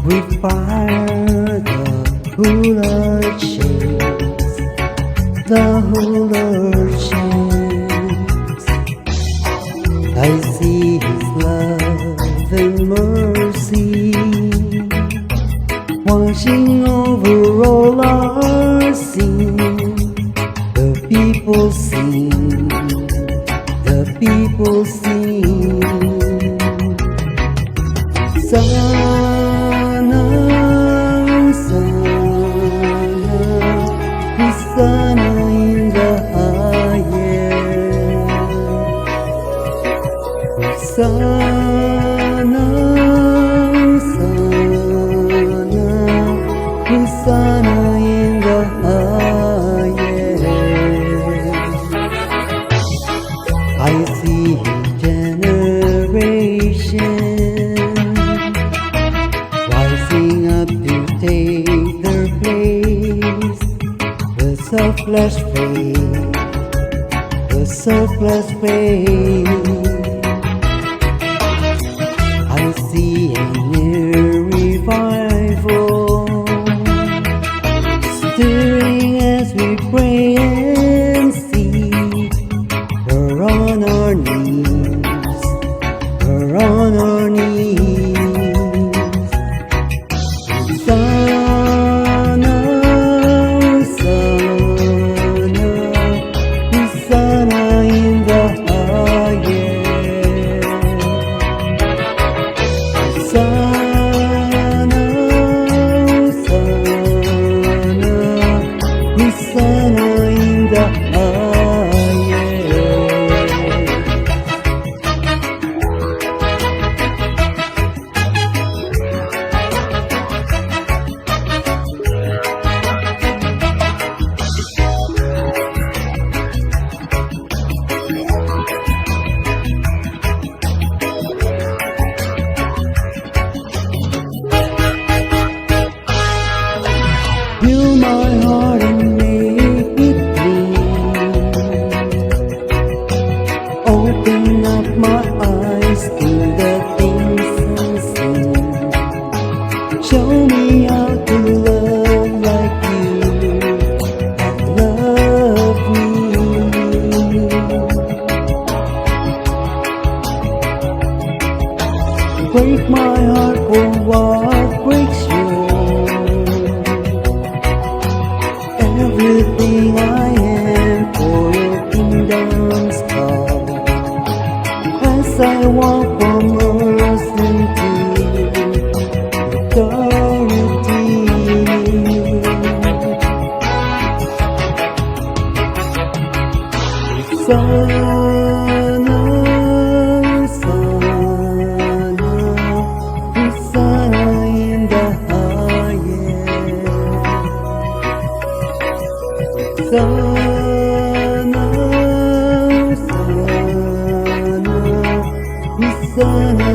With fire, the ruler shakes, the ruler shakes. I see His love and mercy washing over all our sin. The people sing, the people sing. Hosanna in the highest. Hosanna, Hosanna, Hosanna in the highest. I see His generation rising up to take their place. The selfless faith, the selfless faith. I see a near revival stirring as we pray and seek. We're on our knees, we're on our knees. Hosanna in the highest. Fill my heart and make it clean. Open up my eyes to the things unseen. Show me how to love like you have loved me. Break my heart for what breaks you. Everything I am for your kingdom's call. As I walk from earth into authority. Hosanna, Hosanna, Hosanna in the highest. Hosanna, Hosanna, Hosanna